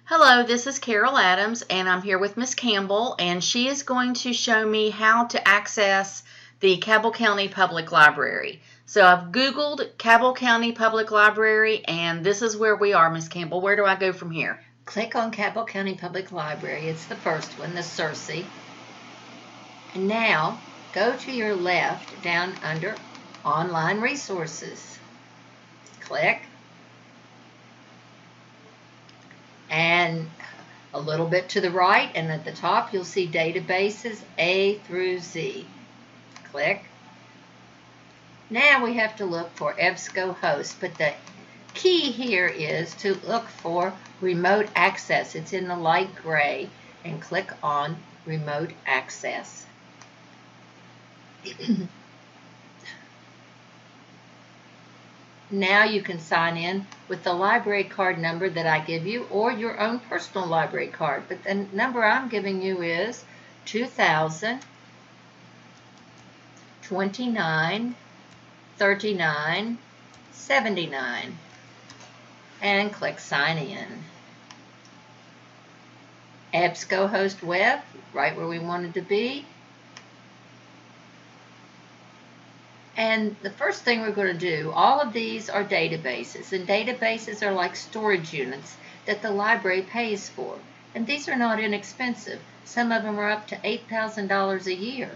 Hello, this is Carol Adams, and I'm here with Miss Campbell, and she is going to show me how to access the Cabell County Public Library. So I've Googled Cabell County Public Library, and this is where we are, Miss Campbell. Where do I go from here? Click on Cabell County Public Library. It's the first one, the Circe. And now go to your left down under Online Resources. Click. And a little bit to the right, and at the top you'll see databases A through Z. Click. Now we have to look for EBSCOhost, but the key here is to look for remote access. It's in the light gray, and click on remote access. Now you can sign in with the library card number that I give you or your own personal library card. But the number I'm giving you is 2000 29 39 79 and click sign in. EBSCOhost web, right where we wanted to be. And the first thing we're going to do, all of these are databases, and databases are like storage units that the library pays for. And these are not inexpensive. Some of them are up to $8,000 a year.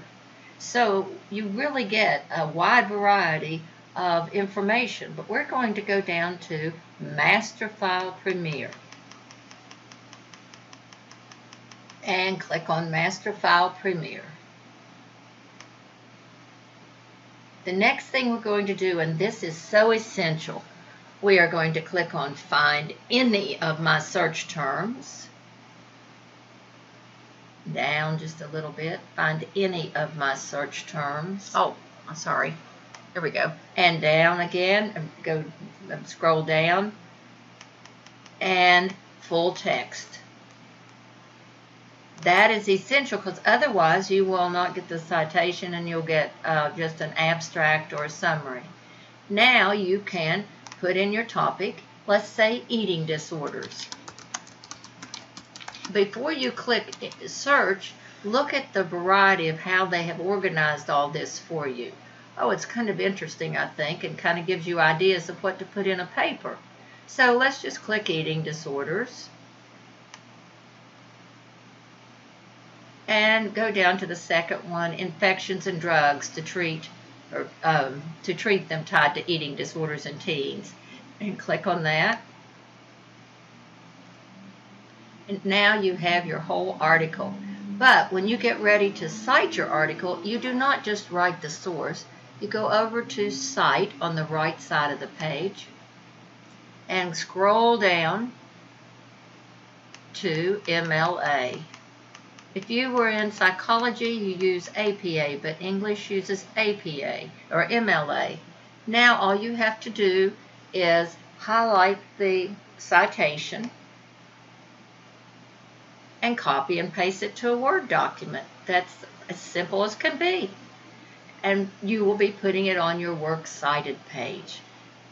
So you really get a wide variety of information, but we're going to go down to Master File Premier and click on Master File Premier. The next thing we're going to do, and this is so essential, we are going to click on Find Any of My Search Terms. Down just a little bit. Find any of my search terms. Oh, I'm sorry. There we go. And down again. Scroll down. And full text. That is essential because otherwise you will not get the citation and you'll get just an abstract or a summary. Now you can put in your topic. Let's say eating disorders. Before you click search, look at the variety of how they have organized all this for you. Oh, it's kind of interesting, I think, and kind of gives you ideas of what to put in a paper. So let's just click eating disorders. And go down to the second one, infections and drugs to treat them tied to eating disorders in teens. And click on that. And now you have your whole article. But when you get ready to cite your article, you do not just write the source. You go over to Cite on the right side of the page and scroll down to MLA. If you were in psychology, you use APA, but English uses APA or MLA. Now all you have to do is highlight the citation and copy and paste it to a Word document. That's as simple as can be. And you will be putting it on your Works Cited page,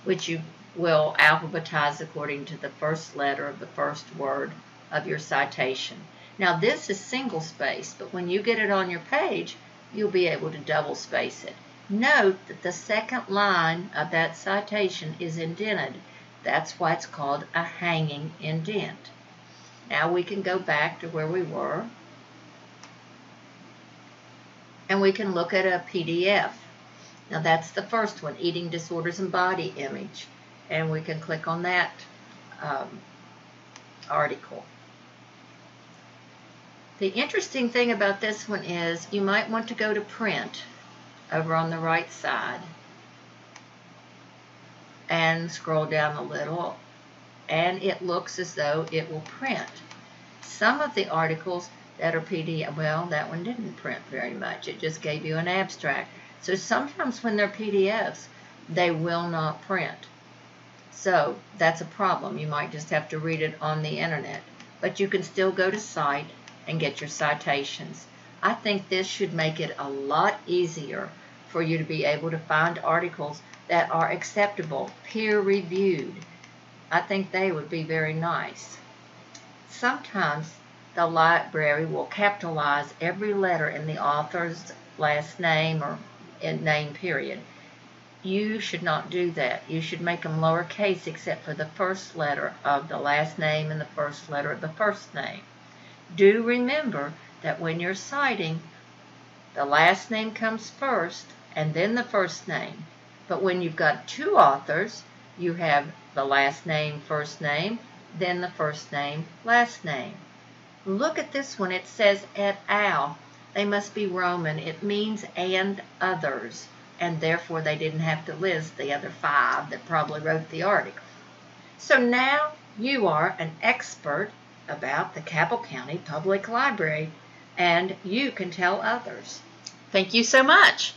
which you will alphabetize according to the first letter of the first word of your citation. Now this is single space, but when you get it on your page, you'll be able to double space it. Note that the second line of that citation is indented. That's why it's called a hanging indent. Now we can go back to where we were, and we can look at a PDF. Now that's the first one, Eating Disorders and Body Image, and we can click on that article. The interesting thing about this one is you might want to go to print over on the right side and scroll down a little, and it looks as though it will print. Some of the articles that are PDF, well, that one didn't print very much. It just gave you an abstract. So sometimes when they're PDFs, they will not print. So that's a problem. You might just have to read it on the internet. But you can still go to Cite and get your citations. I think this should make it a lot easier for you to be able to find articles that are acceptable, peer-reviewed. I think they would be very nice. Sometimes the library will capitalize every letter in the author's last name or in name period. You should not do that. You should make them lowercase except for the first letter of the last name and the first letter of the first name. Do remember that when you're citing, the last name comes first and then the first name. But when you've got two authors, you have the last name, first name, then the first name, last name. Look at this one. It says et al. They must be Roman. It means and others, and therefore they didn't have to list the other 5 that probably wrote the article. So now you are an expert about the Cabell County Public Library, and you can tell others. Thank you so much.